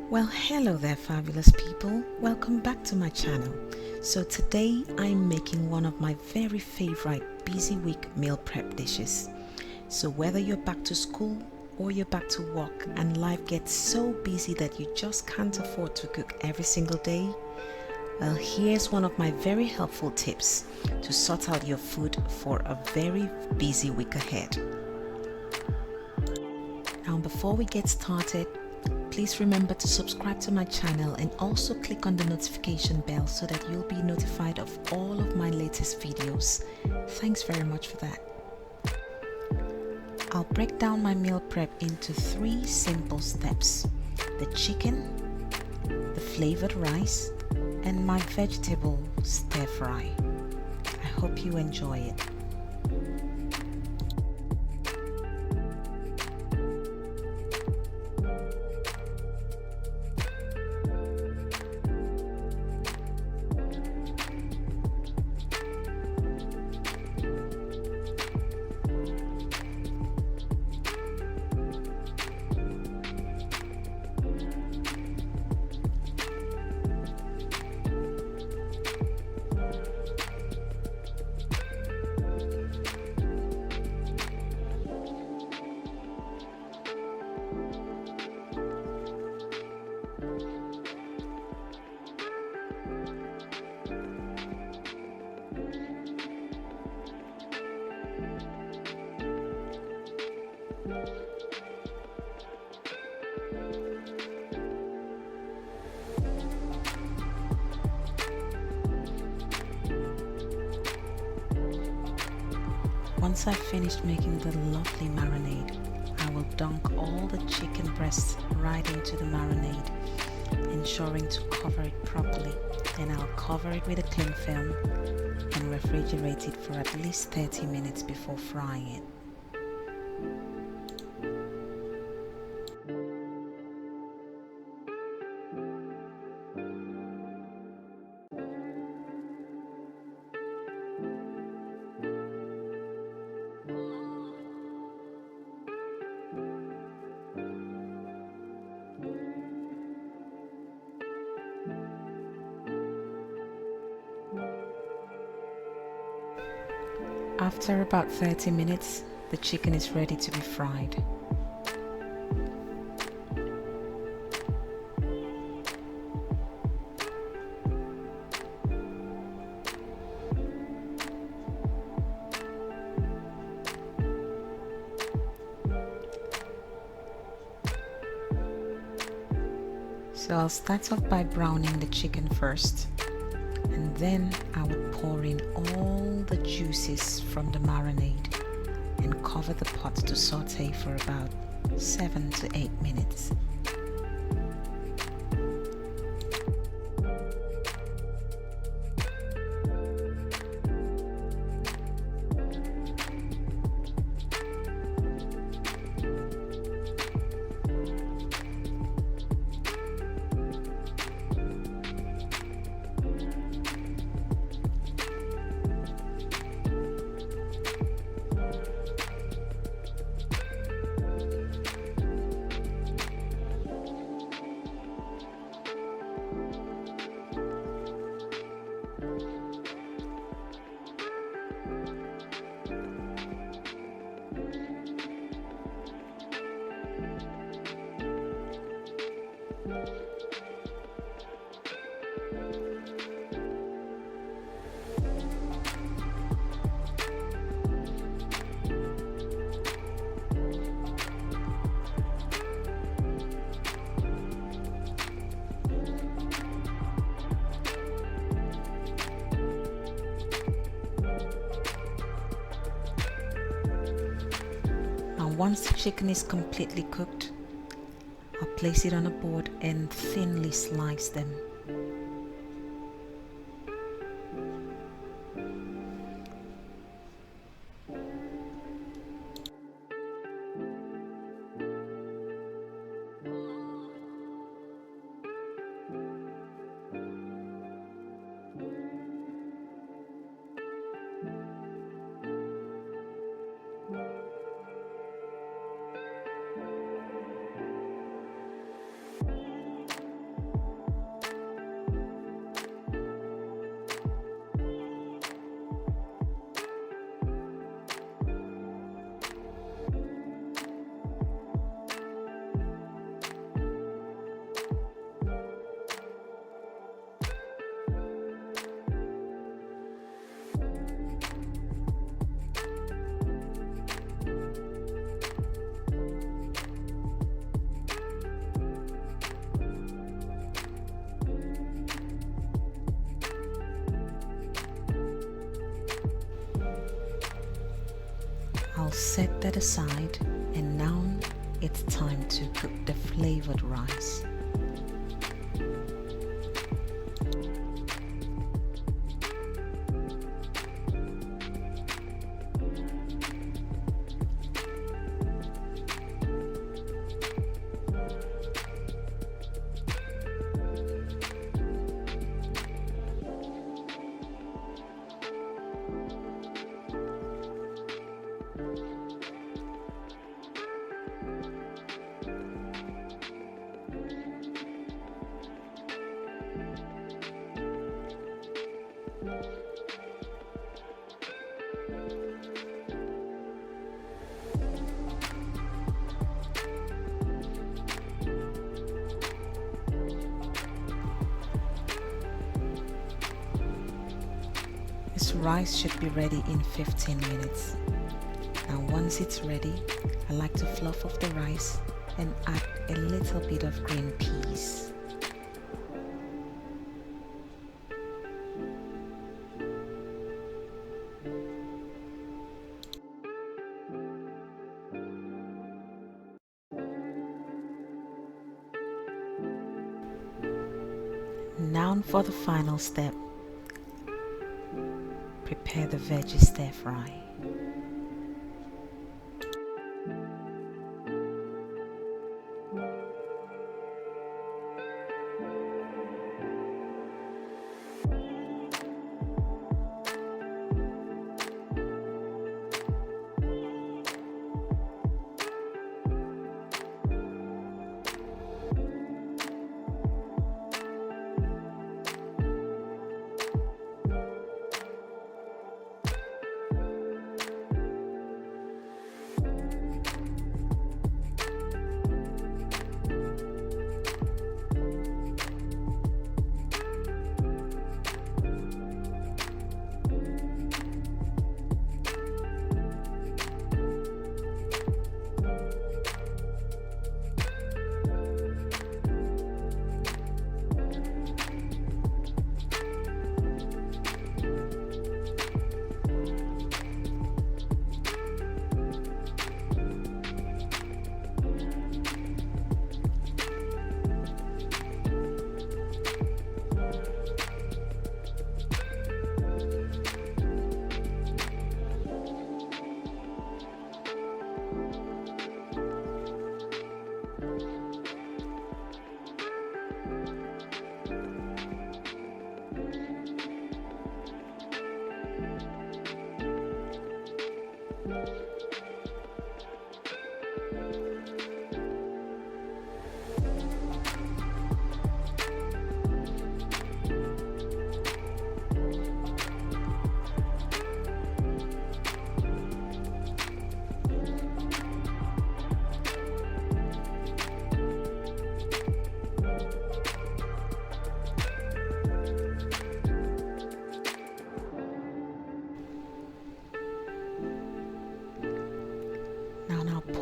Well, hello there, fabulous people. Welcome back to my channel. So today I'm making one of my very favorite busy week meal prep dishes. So whether you're back to school or you're back to work and life gets so busy that you just can't afford to cook every single day, well, here's one of my very helpful tips to sort out your food for a very busy week ahead. Now, before we get started, please remember to subscribe to my channel and also click on the notification bell so that you'll be notified of all of my latest videos. Thanks very much for that. I'll break down my meal prep into 3 simple steps: the chicken, the flavored rice, and my vegetable stir fry. I hope you enjoy it. Once I've finished making the lovely marinade, I will dunk all the chicken breasts right into the marinade, ensuring to cover it properly. Then I'll cover it with a cling film and refrigerate it for at least 30 minutes before frying it. After about 30 minutes, the chicken is ready to be fried. So I'll start off by browning the chicken first, and then I would pour in all the juices from the marinade and cover the pot to saute for about 7 to 8 minutes. Once the chicken is completely cooked, I'll place it on a board and thinly slice them. I'll set that aside, and now it's time to cook the flavored rice. This rice should be ready in 15 minutes. Now once it's ready, I like to fluff off the rice and add a little bit of green peas. Now for the final step. Prepare the veggie stir fry.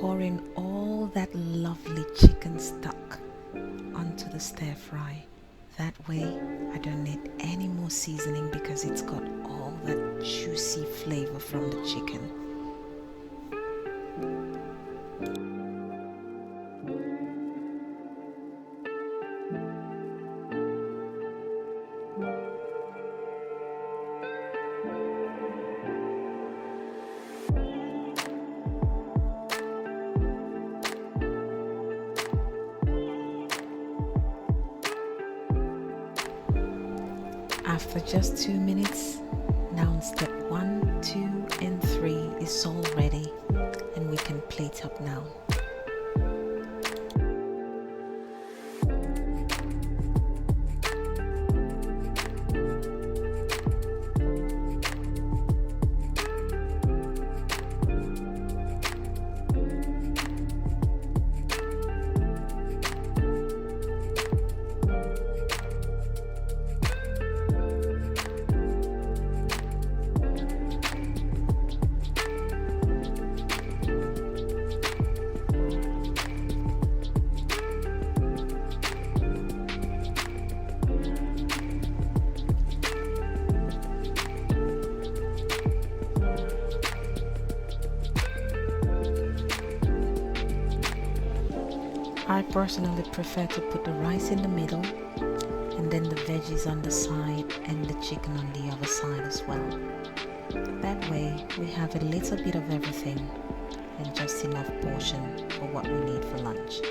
Pour in all that lovely chicken stock onto the stir fry. That way I don't need any more seasoning because it's got all that juicy flavor from the chicken. After just 2 minutes, now step 1, 2 and 3 is all ready and we can plate up now. personally prefer to put the rice in the middle and then the veggies on the side and the chicken on the other side as well. That way we have a little bit of everything and just enough portion for what we need for lunch.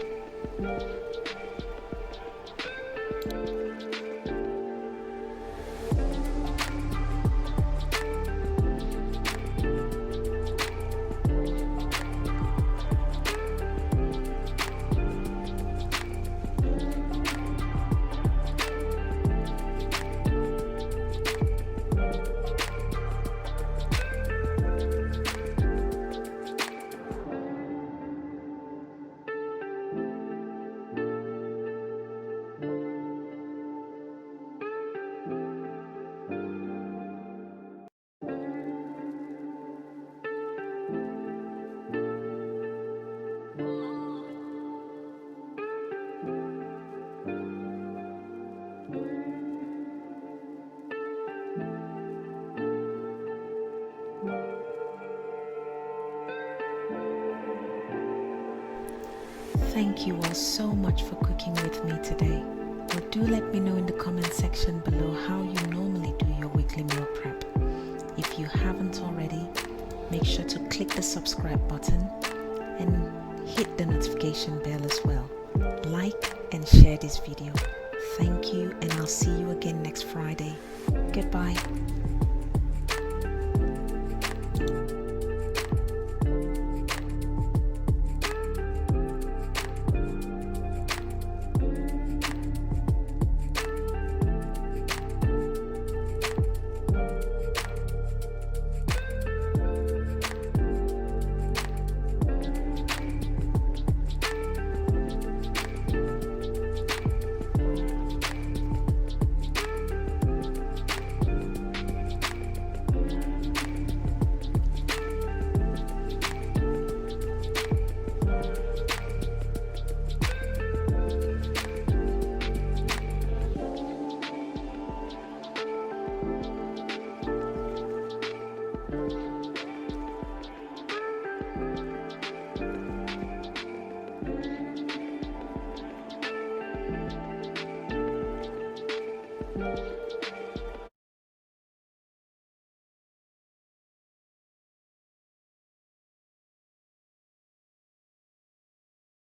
Thank you all so much for cooking with me today. Well, do let me know in the comment section below how you normally do your weekly meal prep. If you haven't already, make sure to click the subscribe button and hit the notification bell as well. Like and share this video. Thank you, and I'll see you again next Friday. Goodbye.